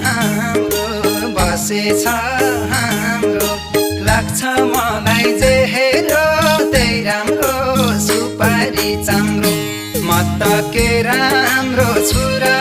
हाम्रो बसेछ हाम्रो लाग्छ मलाई जे हेरो त्यही राम्रो सुपारी चाम्रो म त के राम्रो छु र